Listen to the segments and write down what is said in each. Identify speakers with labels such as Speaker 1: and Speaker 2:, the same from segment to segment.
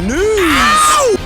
Speaker 1: news.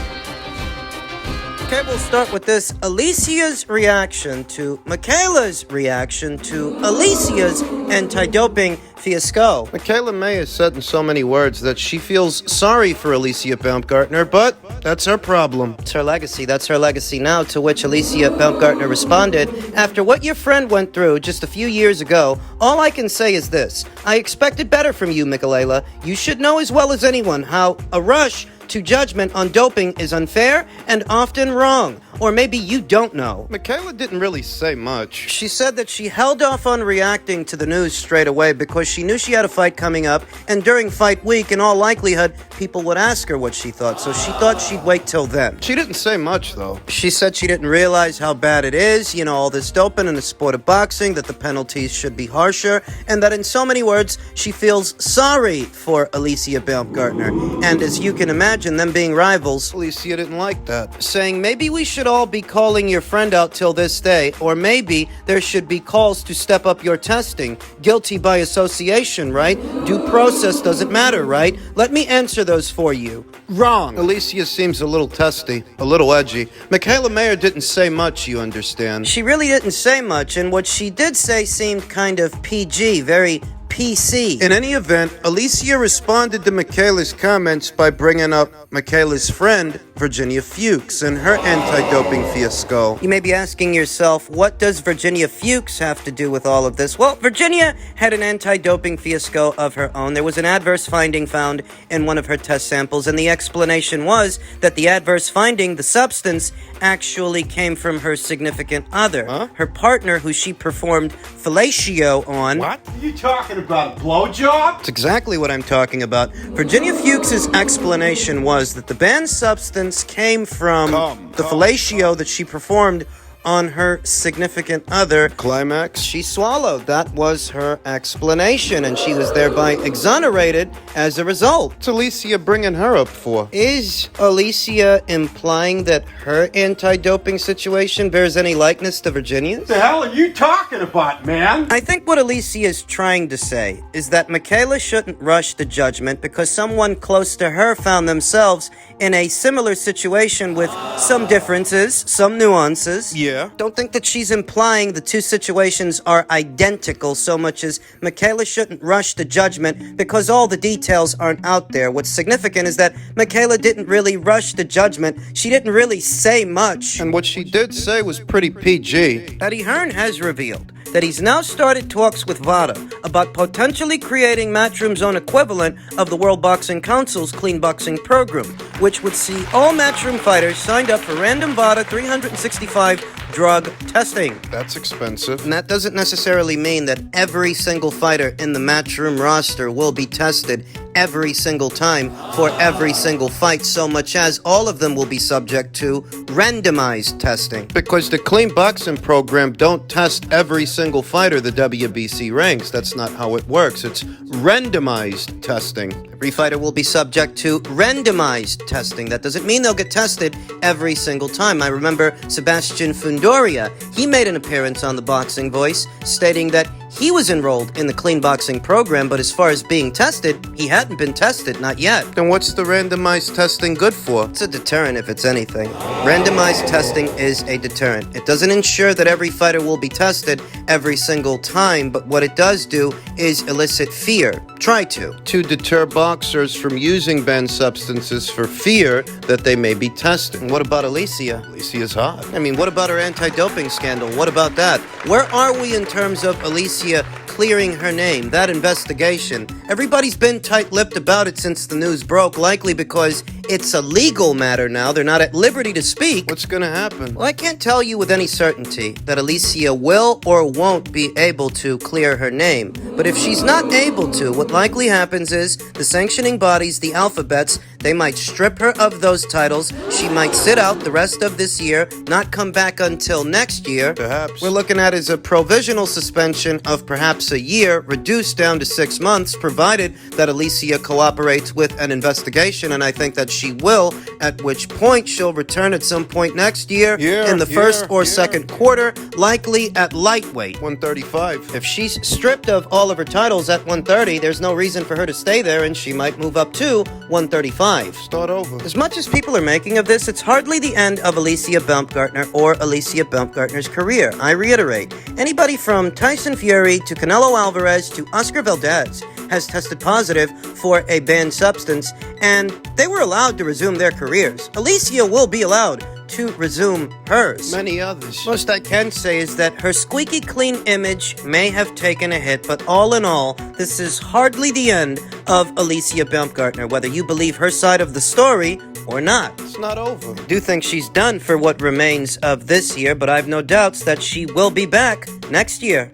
Speaker 2: Okay, we'll start with this. Alicia's reaction to Michaela's reaction to Alicia's anti-doping fiasco.
Speaker 1: Michaela May has said in so many words that she feels sorry for Alicia Baumgardner, but that's her problem.
Speaker 2: It's her legacy. That's her legacy now, to which Alicia Baumgardner responded, after what your friend went through just a few years ago, all I can say is this. I expected better from you, Michaela. You should know as well as anyone how a rush to judgment on doping is unfair and often wrong. Or maybe you don't know.
Speaker 1: Michaela didn't really say much.
Speaker 2: She said that she held off on reacting to the news straight away because she knew she had a fight coming up, and during fight week, in all likelihood, people would ask her what she thought, so she thought she'd wait till then.
Speaker 1: She didn't say much, though.
Speaker 2: She said she didn't realize how bad it is, all this doping in the sport of boxing, that the penalties should be harsher, and that in so many words, she feels sorry for Alicia Baumgardner. And as you can imagine, them being rivals,
Speaker 1: Alicia didn't like that.
Speaker 2: saying maybe we should all be calling your friend out till this day, or maybe there should be calls to step up your testing. Guilty by association, right? Due process doesn't matter, right? Let me answer those for you. Wrong.
Speaker 1: Alicia seems a little testy, a little edgy. Michaela Mayer didn't say much, you understand.
Speaker 2: She really didn't say much, and what she did say seemed kind of PG, very PC.
Speaker 1: In any event, Alicia responded to Michaela's comments by bringing up Michaela's friend, Virginia Fuchs, and her anti-doping fiasco.
Speaker 2: You may be asking yourself, what does Virginia Fuchs have to do with all of this? Well, Virginia had an anti-doping fiasco of her own. There was an adverse finding found in one of her test samples, and the explanation was that the adverse finding, the substance, actually came from her significant other, her partner, who she performed fellatio on.
Speaker 3: What are you talking about, a blowjob?
Speaker 2: That's exactly what I'm talking about. Virginia Fuchs's explanation was that the banned substance came from the fellatio that she performed on her significant other.
Speaker 1: Climax?
Speaker 2: She swallowed. That was her explanation, and she was thereby exonerated as a result.
Speaker 1: What's Alicia bringing her up for?
Speaker 2: Is Alicia implying that her anti-doping situation bears any likeness to Virginia's?
Speaker 3: What the hell are you talking about, man?
Speaker 2: I think what Alicia is trying to say is that Michaela shouldn't rush to judgment because someone close to her found themselves in a similar situation with some differences, some nuances.
Speaker 1: Yeah.
Speaker 2: Don't think that she's implying the two situations are identical so much as Michaela shouldn't rush to judgment because all the details aren't out there. What's significant is that Michaela didn't really rush to judgment. She didn't really say much.
Speaker 1: And what she did say was pretty PG.
Speaker 2: Eddie Hearn has revealed that he's now started talks with VADA about potentially creating Matchroom's own equivalent of the World Boxing Council's Clean Boxing program, which would see all Matchroom fighters signed up for random VADA 365 drug testing.
Speaker 1: That's expensive.
Speaker 2: And that doesn't necessarily mean that every single fighter in the Matchroom roster will be tested every single time for every single fight, so much as all of them will be subject to randomized testing.
Speaker 1: Because the clean boxing program don't test every single fighter the WBC ranks. That's not how it works. It's randomized testing.
Speaker 2: Every fighter will be subject to randomized testing. That doesn't mean they'll get tested every single time. I remember Sebastian Fundoria. He made an appearance on The Boxing Voice stating that he was enrolled in the clean boxing program, but as far as being tested, he hadn't been tested, not yet.
Speaker 1: Then what's the randomized testing good for?
Speaker 2: It's a deterrent if it's anything. Randomized testing is a deterrent. It doesn't ensure that every fighter will be tested every single time, but what it does do is elicit fear. Try to.
Speaker 1: To deter boxers from using banned substances for fear that they may be tested.
Speaker 2: And what about Alicia?
Speaker 1: Alicia's hot.
Speaker 2: I mean, what about her anti-doping scandal? What about that? Where are we in terms of Alicia clearing her name, that investigation? Everybody's been tight-lipped about it since the news broke, likely because it's a legal matter now. They're not at liberty to speak.
Speaker 1: What's gonna happen?
Speaker 2: Well, I can't tell you with any certainty that Alicia will or won't be able to clear her name. But if she's not able to, what likely happens is the sanctioning bodies, the alphabets, they might strip her of those titles. She might sit out the rest of this year, not come back until next year.
Speaker 1: Perhaps.
Speaker 2: We're looking at is a provisional suspension of perhaps a year, reduced down to 6 months, provided that Alicia cooperates with an investigation, and I think that she will, at which point she'll return at some point next year in the first or second quarter, likely at lightweight.
Speaker 1: 135.
Speaker 2: If she's stripped of all of her titles at 130, there's no reason for her to stay there, and she might move up to 135. 5.
Speaker 1: Start over.
Speaker 2: As much as people are making of this, it's hardly the end of Alicia Baumgardner or Alicia Baumgardner's career. I reiterate, anybody from Tyson Fury to Canelo Alvarez to Oscar Valdez has tested positive for a banned substance, and they were allowed to resume their careers. Alicia will be allowed to resume hers.
Speaker 1: Many others.
Speaker 2: Most I can say is that her squeaky clean image may have taken a hit, but all in all, this is hardly the end of Alicia Baumgardner, whether you believe her side of the story or not.
Speaker 1: It's not over.
Speaker 2: I do think she's done for what remains of this year, but I've no doubts that she will be back next year.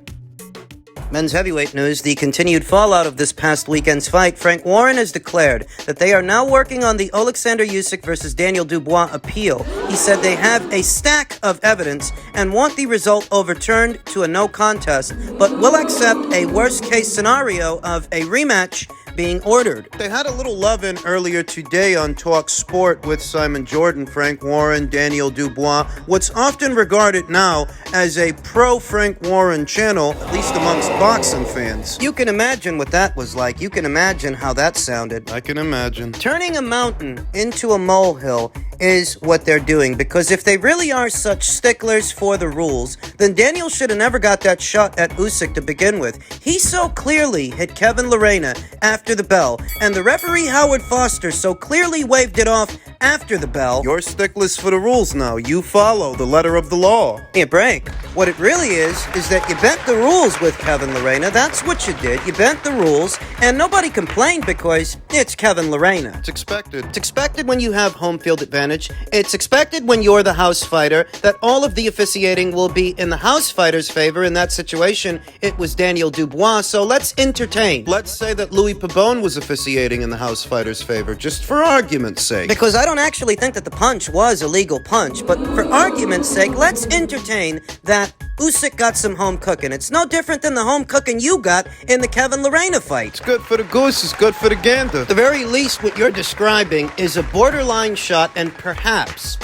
Speaker 2: Men's heavyweight news, the continued fallout of this past weekend's fight. Frank Warren has declared that they are now working on the Alexander Usyk versus Daniel Dubois appeal. He said they have a stack of evidence and want the result overturned to a no contest, but will accept a worst-case scenario of a rematch being ordered.
Speaker 1: They had a little love-in earlier today on Talk Sport with Simon Jordan, Frank Warren, Daniel Dubois, what's often regarded now as a pro-Frank Warren channel, at least amongst boxing fans.
Speaker 2: You can imagine what that was like. You can imagine how that sounded.
Speaker 1: I can imagine.
Speaker 2: Turning a mountain into a molehill is what they're doing, because if they really are such sticklers for the rules, then Daniel should have never got that shot at Usyk to begin with. He so clearly hit Kevin Lorena after the bell, and the referee Howard Foster so clearly waved it off after the bell.
Speaker 1: You're sticklers for the rules now. You follow the letter of the law.
Speaker 2: Give me a break. What it really is that you bent the rules with Kevin Lorena. That's what you did. You bent the rules, and nobody complained because it's Kevin Lorena.
Speaker 1: It's expected.
Speaker 2: It's expected when you have home field advantage. It's expected when you're the house fighter that all of the officiating will be in the house fighter's favor. In that situation, it was Daniel Dubois, so let's entertain.
Speaker 1: Let's say that Louis Pabon was officiating in the house fighter's favor, just for argument's sake.
Speaker 2: Because I don't actually think that the punch was a legal punch, but for argument's sake, let's entertain that Usyk got some home cooking. It's no different than the home cooking you got in the Kevin Lorena fight.
Speaker 1: It's good for the goose, it's good for the gander.
Speaker 2: At the very least, what you're describing is a borderline shot and perhaps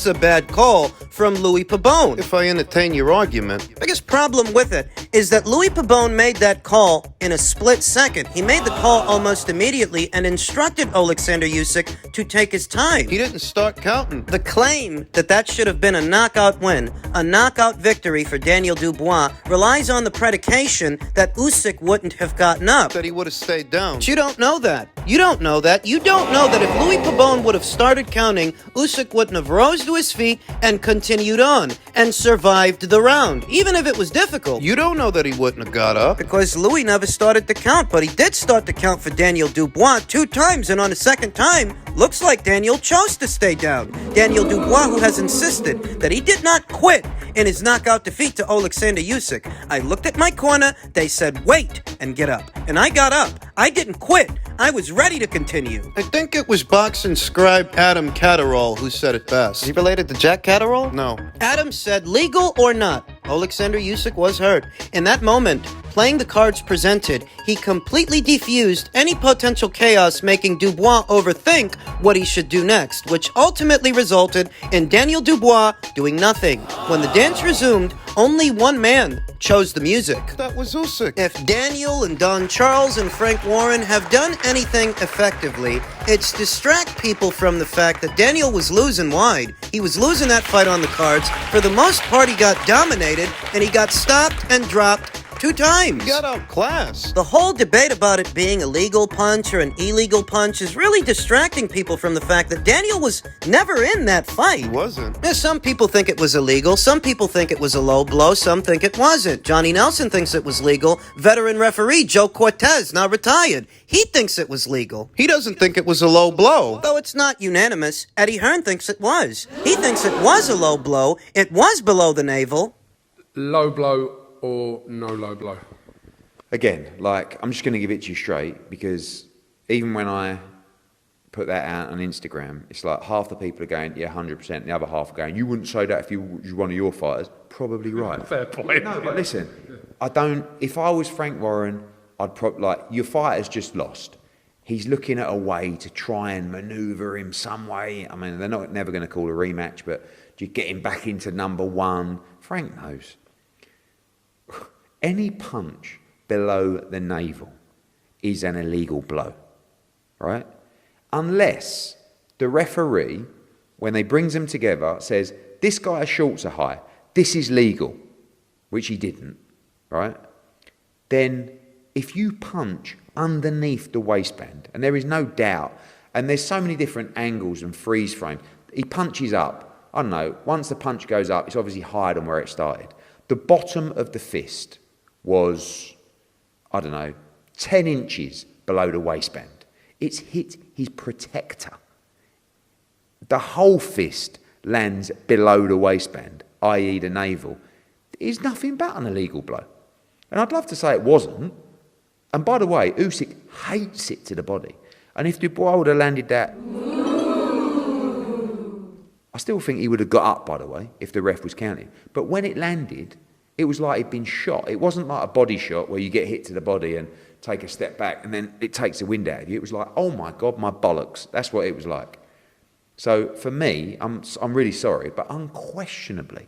Speaker 2: a bad call from Louis Pabon.
Speaker 1: If I entertain your argument.
Speaker 2: Biggest problem with it is that Louis Pabon made that call in a split second. He made the call almost immediately and instructed Alexander Usyk to take his time.
Speaker 1: He didn't start counting.
Speaker 2: The claim that should have been a knockout win, a knockout victory for Daniel Dubois, relies on the predication that Usyk wouldn't have gotten up.
Speaker 1: That he would have stayed down.
Speaker 2: But you don't know that. You don't know that. You don't know that if Louis Pabon would have started counting, Usyk wouldn't have rose to his feet and continued on and survived the round, even if it was difficult.
Speaker 1: You don't know that he wouldn't have got up.
Speaker 2: Because Louis never started to count, but he did start to count for Daniel Dubois 2 times, and on the second time, looks like Daniel chose to stay down. Daniel Dubois, who has insisted that he did not quit in his knockout defeat to Alexander Usyk. I looked at my corner, they said wait and get up. And I got up. I didn't quit. I was ready to continue.
Speaker 1: I think it was boxing scribe Adam Catterall who said it best.
Speaker 2: Is he related to Jack Catterall?
Speaker 1: No.
Speaker 2: Adam said, legal or not, Alexander Usyk was hurt. In that moment, playing the cards presented, he completely defused any potential chaos, making Dubois overthink what he should do next, which ultimately resulted in Daniel Dubois doing nothing. When the dance resumed, only one man chose the music.
Speaker 1: That was Usyk.
Speaker 2: If Daniel and Don Charles and Frank Warren have done anything effectively, it's distract people from the fact that Daniel was losing wide. He was losing that fight on the cards. For the most part, he got dominated, and he got stopped and dropped 2 times.
Speaker 1: He got outclassed.
Speaker 2: The whole debate about it being a legal punch or an illegal punch is really distracting people from the fact that Daniel was never in that fight.
Speaker 1: He wasn't.
Speaker 2: Now, some people think it was illegal, some people think it was a low blow, some think it wasn't. Johnny Nelson thinks it was legal. Veteran referee Joe Cortez, now retired, he thinks it was legal.
Speaker 1: He doesn't think it was a low blow.
Speaker 2: Though it's not unanimous, Eddie Hearn thinks it was. He thinks it was a low blow, it was below the navel.
Speaker 4: Low blow or no low blow?
Speaker 5: Again, like, I'm just going to give it to you straight, because even when I put that out on Instagram, it's like half the people are going, yeah, 100%, the other half are going, you wouldn't say that if you was one of your fighters. Probably right.
Speaker 4: Fair point.
Speaker 5: No, but listen, if I was Frank Warren, I'd your fighter's just lost. He's looking at a way to try and manoeuvre him some way. I mean, they're never going to call a rematch, but you get him back into number 1. Frank knows. Any punch below the navel is an illegal blow, right? unless the referee, when they brings them together, says, this guy's shorts are high, this is legal, which he didn't, right? Then if you punch underneath the waistband, and there is no doubt, and there's so many different angles and freeze frames, he punches up, I don't know, once the punch goes up, it's obviously higher than where it started. The bottom of the fist was, I don't know, 10 inches below the waistband. It's hit his protector. The whole fist lands below the waistband, i.e. the navel. It's nothing but an illegal blow. And I'd love to say it wasn't. And by the way, Usyk hates it to the body. And if Dubois would have landed that, I still think he would have got up, by the way, if the ref was counting. But when it landed, it was like he'd been shot. It wasn't like a body shot where you get hit to the body and take a step back and then it takes the wind out of you. It was like, oh my God, my bollocks. That's what it was like. So for me, I'm really sorry, but unquestionably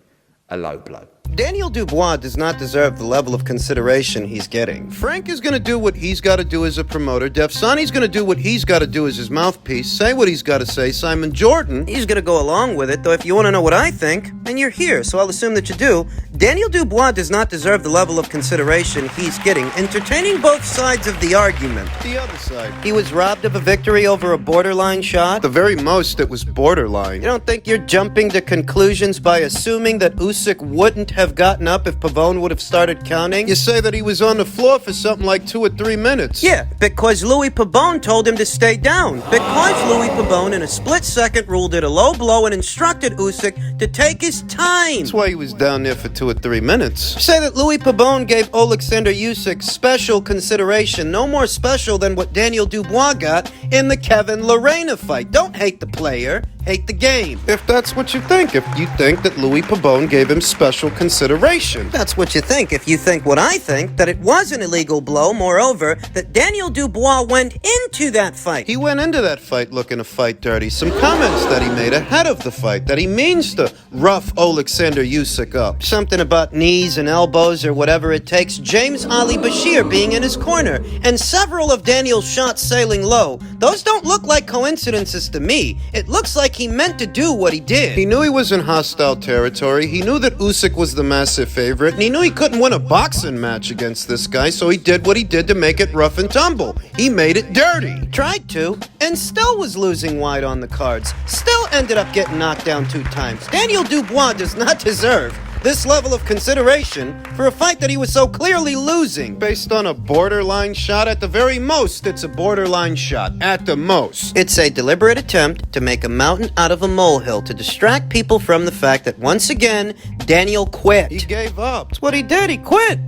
Speaker 5: a low blow.
Speaker 2: Daniel Dubois does not deserve the level of consideration he's getting.
Speaker 1: Frank is going to do what he's got to do as a promoter. Defsani's going to do what he's got to do as his mouthpiece. Say what he's got to say. Simon Jordan,
Speaker 2: He's gonna go along with it, though if you want to know what I think, then you're here, so I'll assume that you do. Daniel Dubois does not deserve the level of consideration he's getting, entertaining both sides of the argument.
Speaker 1: the other side.
Speaker 2: He was robbed of a victory over a borderline shot.
Speaker 1: At the very most, it was borderline.
Speaker 2: You don't think you're jumping to conclusions by assuming that Usyk wouldn't have gotten up if Pavone would have started counting?
Speaker 1: You say that he was on the floor for something like 2 or 3 minutes.
Speaker 2: Yeah, because Louis Pavone told him to stay down. Because Louis Pavone in a split second ruled it a low blow and instructed Usyk to take his time.
Speaker 1: That's why he was down there for 2 or 3 minutes.
Speaker 2: Say that Louis Pavone gave Alexander Usyk special consideration, no more special than what Daniel Dubois got in the Kevin Lorena fight. Don't hate the player, hate the game.
Speaker 1: If that's what you think, if you think that Louis Pavone gave him special consideration.
Speaker 2: That's what you think. If you think what I think, that it was an illegal blow, moreover, that Daniel Dubois went into that fight.
Speaker 1: He went into that fight looking to fight dirty. Some comments that he made ahead of the fight, that he means to rough Alexander Usyk up.
Speaker 2: Something about knees and elbows or whatever it takes. James Ali Bashir being in his corner and several of Daniel's shots sailing low. Those don't look like coincidences to me. It looks like he meant to do what he did.
Speaker 1: He knew he was in hostile territory. He knew that Usyk was the massive favorite, and he knew he couldn't win a boxing match against this guy, so he did what he did to make it rough and tumble. He made it dirty.
Speaker 2: Tried to, and still was losing wide on the cards. Still ended up getting knocked down 2 times. Daniel Dubois does not deserve this level of consideration for a fight that he was so clearly losing.
Speaker 1: Based on a borderline shot, at the very most, it's a borderline shot. At the most.
Speaker 2: It's a deliberate attempt to make a mountain out of a molehill to distract people from the fact that once again, Daniel quit.
Speaker 1: He gave up.
Speaker 2: That's what he did, he quit.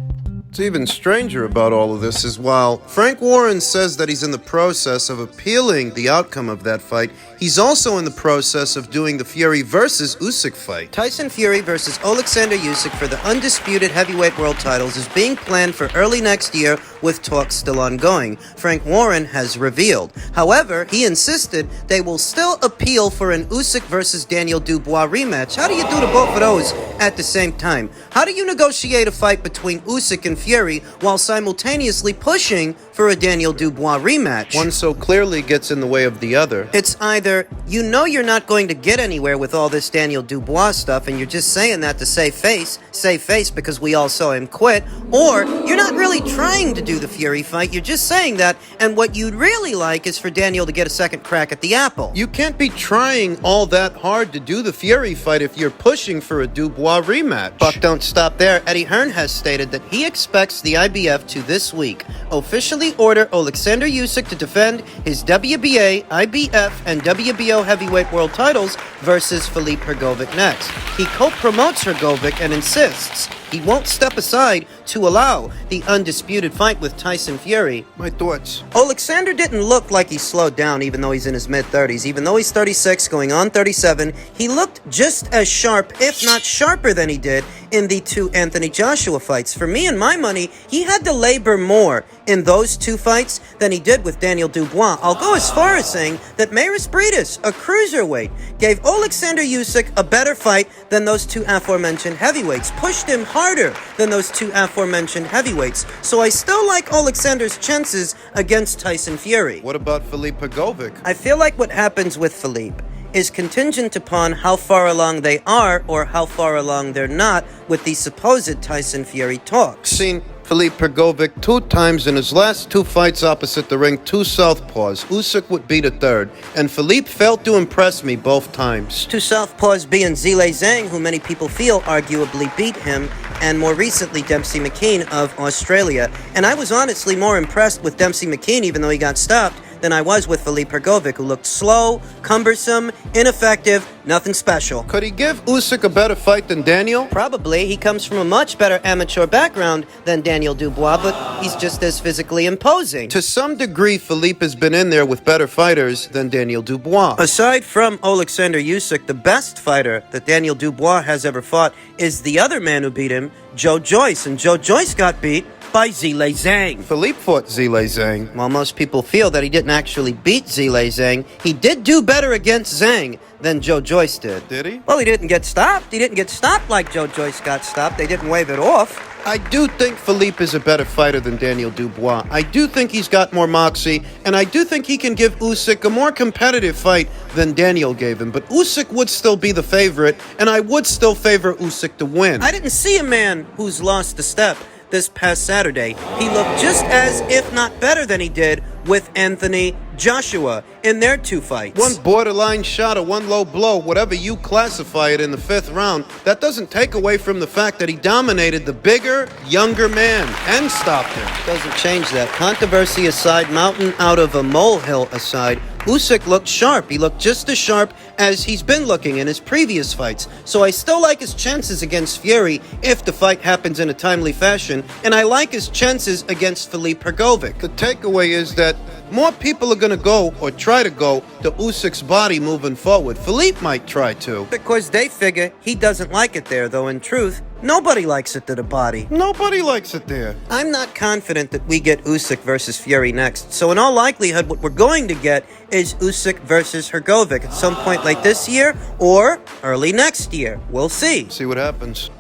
Speaker 1: What's even stranger about all of this is while Frank Warren says that he's in the process of appealing the outcome of that fight, he's also in the process of doing the Fury versus Usyk fight.
Speaker 2: Tyson Fury versus Alexander Usyk for the undisputed heavyweight world titles is being planned for early next year with talks still ongoing, Frank Warren has revealed. However, he insisted they will still appeal for an Usyk versus Daniel Dubois rematch. How do you do the both of those at the same time? How do you negotiate a fight between Usyk and Fury while simultaneously pushing for a Daniel Dubois rematch?
Speaker 1: One so clearly gets in the way of the other.
Speaker 2: It's either you know you're not going to get anywhere with all this Daniel Dubois stuff and you're just saying that to save face because we all saw him quit, or you're not really trying to do the Fury fight, you're just saying that, and what you'd really like is for Daniel to get a second crack at the apple.
Speaker 1: You can't be trying all that hard to do the Fury fight if you're pushing for a Dubois rematch.
Speaker 2: But don't stop there. Eddie Hearn has stated that he expects the IBF to this week officially order Alexander Usyk to defend his WBA, IBF, and WBO heavyweight world titles versus Philippe Hrgovic next. He co-promotes Hrgovic and insists he won't step aside to allow the undisputed fight with Tyson Fury.
Speaker 1: My thoughts.
Speaker 2: Alexander didn't look like he slowed down even though he's in his mid-30s. Even though he's 36, going on 37, he looked just as sharp, if not sharper than he did in the 2 Anthony Joshua fights. For me and my money, he had to labor more in those 2 fights than he did with Daniel Dubois. I'll go as far as saying that Maris Briedis, a cruiserweight, gave Alexander Usyk a better fight than those 2 aforementioned heavyweights, pushed him harder than those 2 aforementioned aforementioned heavyweights, so I still like Alexander's chances against Tyson Fury.
Speaker 1: What about Philippe Hrgovic?
Speaker 2: I feel like what happens with Philippe is contingent upon how far along they are or how far along they're not with the supposed Tyson Fury talks.
Speaker 1: Seen Philippe Hrgovic 2 times in his last 2 fights opposite the ring, 2 southpaws. Usyk would beat a third, and Philippe failed to impress me both times.
Speaker 2: 2 southpaws being Zhilei Zhang, who many people feel arguably beat him, and more recently Dempsey McKean of Australia. And I was honestly more impressed with Dempsey McKean, even though he got stopped, than I was with Philippe Hrgovic, who looked slow, cumbersome, ineffective, nothing special.
Speaker 1: Could he give Usyk a better fight than Daniel?
Speaker 2: Probably. He comes from a much better amateur background than Daniel Dubois, but he's just as physically imposing.
Speaker 1: To some degree, Philippe has been in there with better fighters than Daniel Dubois.
Speaker 2: Aside from Alexander Usyk, the best fighter that Daniel Dubois has ever fought is the other man who beat him, Joe Joyce, and Joe Joyce got beat by Zhilei Zhang.
Speaker 1: Philippe fought Zhilei Zhang.
Speaker 2: While most people feel that he didn't actually beat Zhilei Zhang, he did do better against Zhang than Joe Joyce did.
Speaker 1: Did he?
Speaker 2: Well, he didn't get stopped. He didn't get stopped like Joe Joyce got stopped. They didn't wave it off.
Speaker 1: I do think Philippe is a better fighter than Daniel Dubois. I do think he's got more moxie, and I do think he can give Usyk a more competitive fight than Daniel gave him. But Usyk would still be the favorite, and I would still favor Usyk to win.
Speaker 2: I didn't see a man who's lost a step this past Saturday. He looked just as, if not better than he did with Anthony Joshua in their 2 fights.
Speaker 1: One borderline shot or one low blow, whatever you classify it in the 5th round, that doesn't take away from the fact that he dominated the bigger, younger man and stopped him.
Speaker 2: Doesn't change that. Controversy aside, mountain out of a molehill aside, Usyk looked sharp. He looked just as sharp as he's been looking in his previous fights. So I still like his chances against Fury if the fight happens in a timely fashion, and I like his chances against Philippe Hrgovic.
Speaker 1: The takeaway is that more people are going to go or try to go to Usyk's body moving forward. Philippe might try to.
Speaker 2: Because they figure he doesn't like it there, though in truth, nobody likes it to the body.
Speaker 1: Nobody likes it there.
Speaker 2: I'm not confident that we get Usyk versus Fury next. So in all likelihood, what we're going to get is Usyk versus Hrgovic at some point late this year or early next year. We'll see.
Speaker 1: See what happens.